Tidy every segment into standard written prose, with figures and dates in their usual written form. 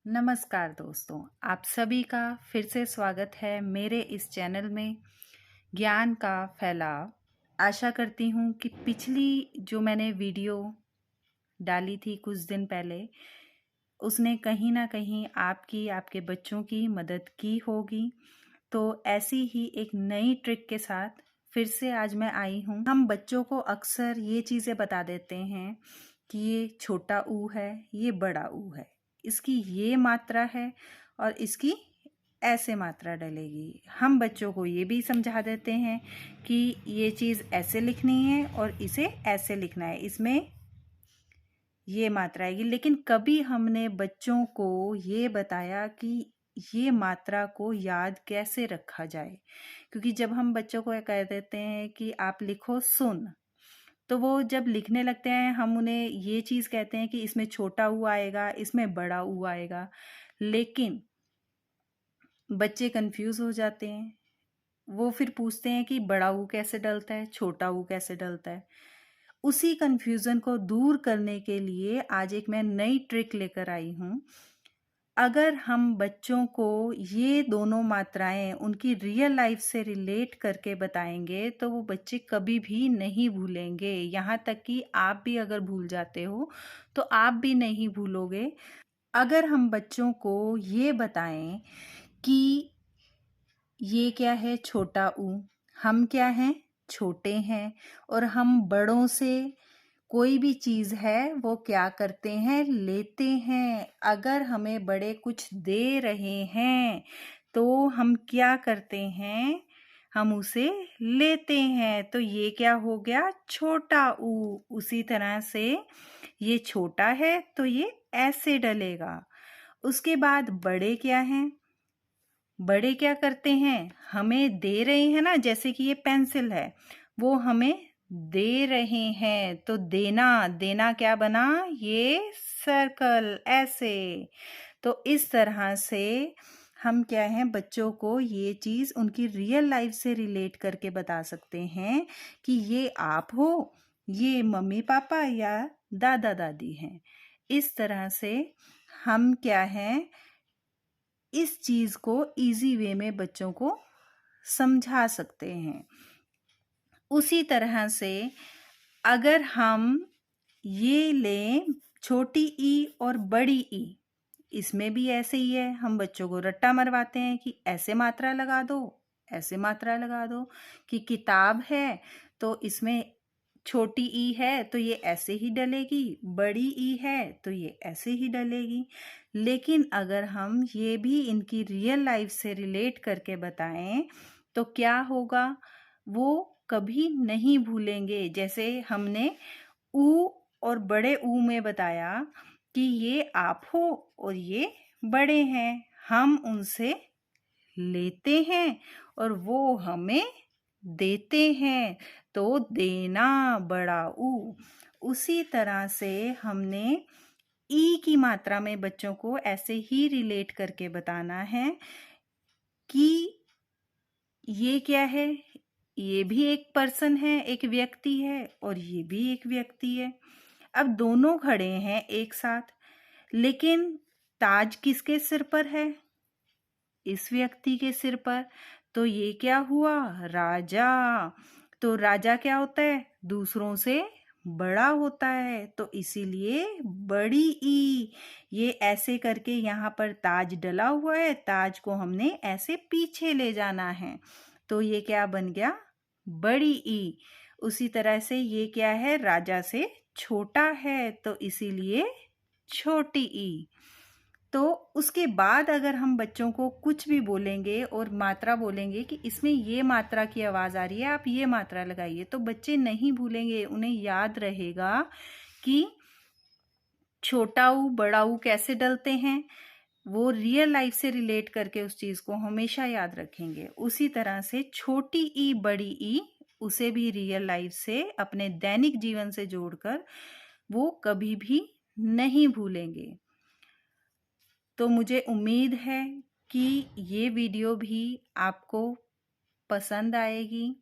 नमस्कार दोस्तों, आप सभी का फिर से स्वागत है मेरे इस चैनल में ज्ञान का फैलाव। आशा करती हूँ कि पिछली जो मैंने वीडियो डाली थी कुछ दिन पहले, उसने कहीं ना कहीं आपकी, आपके बच्चों की मदद की होगी। तो ऐसी ही एक नई ट्रिक के साथ फिर से आज मैं आई हूँ। हम बच्चों को अक्सर ये चीज़ें बता देते हैं कि ये छोटा ऊ है, ये बड़ा ऊ है, इसकी ये मात्रा है और इसकी ऐसे मात्रा डलेगी। हम बच्चों को ये भी समझा देते हैं कि ये चीज़ ऐसे लिखनी है और इसे ऐसे लिखना है, इसमें ये मात्रा आएगी। लेकिन कभी हमने बच्चों को ये बताया कि ये मात्रा को याद कैसे रखा जाए। क्योंकि जब हम बच्चों को कह देते हैं कि आप लिखो सुन, तो वो जब लिखने लगते हैं हम उन्हें ये चीज़ कहते हैं कि इसमें छोटा ऊ आएगा, इसमें बड़ा ऊ आएगा। लेकिन बच्चे कंफ्यूज हो जाते हैं। वो फिर पूछते हैं कि बड़ा ऊ कैसे डलता है, छोटा ऊ कैसे डलता है। उसी कंफ्यूजन को दूर करने के लिए आज एक मैं नई ट्रिक लेकर आई हूँ। अगर हम बच्चों को ये दोनों मात्राएं उनकी रियल लाइफ से रिलेट करके बताएंगे तो वो बच्चे कभी भी नहीं भूलेंगे। यहाँ तक कि आप भी अगर भूल जाते हो तो आप भी नहीं भूलोगे। अगर हम बच्चों को ये बताएं कि ये क्या है, छोटा ऊ, हम क्या हैं, छोटे हैं, और हम बड़ों से कोई भी चीज़ है वो क्या करते हैं, लेते हैं। अगर हमें बड़े कुछ दे रहे हैं तो हम क्या करते हैं, हम उसे लेते हैं। तो ये क्या हो गया, छोटा ऊ। उसी तरह से ये छोटा है तो ये ऐसे डलेगा। उसके बाद बड़े क्या हैं, बड़े क्या करते हैं, हमें दे रहे हैं ना, जैसे कि ये पेंसिल है, वो हमें दे रहे हैं तो देना, देना क्या बना, ये सर्कल ऐसे। तो इस तरह से हम क्या हैं, बच्चों को ये चीज़ उनकी रियल लाइफ से रिलेट करके बता सकते हैं कि ये आप हो, ये मम्मी पापा या दादा दादी हैं। इस तरह से हम क्या हैं, इस चीज़ को इजी वे में बच्चों को समझा सकते हैं। उसी तरह से अगर हम ये लें छोटी ई और बड़ी ई, इसमें भी ऐसे ही है। हम बच्चों को रट्टा मरवाते हैं कि ऐसे मात्रा लगा दो, ऐसे मात्रा लगा दो। कि किताब है तो इसमें छोटी ई है तो ये ऐसे ही डलेगी, बड़ी ई है तो ये ऐसे ही डलेगी। लेकिन अगर हम ये भी इनकी रियल लाइफ से रिलेट करके बताएं तो क्या होगा, वो कभी नहीं भूलेंगे। जैसे हमने ऊ और बड़े ऊ में बताया कि ये आप हो और ये बड़े हैं, हम उनसे लेते हैं और वो हमें देते हैं। तो देना, बड़ा ऊ। उसी तरह से हमने ई की मात्रा में बच्चों को ऐसे ही रिलेट करके बताना है कि ये क्या है, ये भी एक पर्सन है, एक व्यक्ति है, और ये भी एक व्यक्ति है। अब दोनों खड़े हैं एक साथ, लेकिन ताज किसके सिर पर है, इस व्यक्ति के सिर पर। तो ये क्या हुआ, राजा। तो राजा क्या होता है, दूसरों से बड़ा होता है। तो इसीलिए बड़ी ई, ये ऐसे करके यहाँ पर ताज डला हुआ है, ताज को हमने ऐसे पीछे ले जाना है। तो ये क्या बन गया, बड़ी ई। उसी तरह से ये क्या है, राजा से छोटा है तो इसीलिए छोटी ई। तो उसके बाद अगर हम बच्चों को कुछ भी बोलेंगे और मात्रा बोलेंगे कि इसमें ये मात्रा की आवाज़ आ रही है, आप ये मात्रा लगाइए, तो बच्चे नहीं भूलेंगे। उन्हें याद रहेगा कि छोटा ऊ बड़ा ऊ कैसे डलते हैं। वो रियल लाइफ से रिलेट करके उस चीज़ को हमेशा याद रखेंगे। उसी तरह से छोटी ई बड़ी ई, उसे भी रियल लाइफ से, अपने दैनिक जीवन से जोड़कर वो कभी भी नहीं भूलेंगे। तो मुझे उम्मीद है कि ये वीडियो भी आपको पसंद आएगी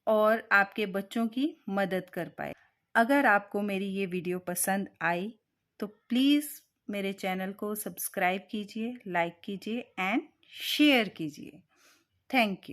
और आपके बच्चों की मदद कर पाए। अगर आपको मेरी ये वीडियो पसंद आई तो प्लीज़ मेरे चैनल को सब्सक्राइब कीजिए, लाइक कीजिए एंड शेयर कीजिए। Thank you.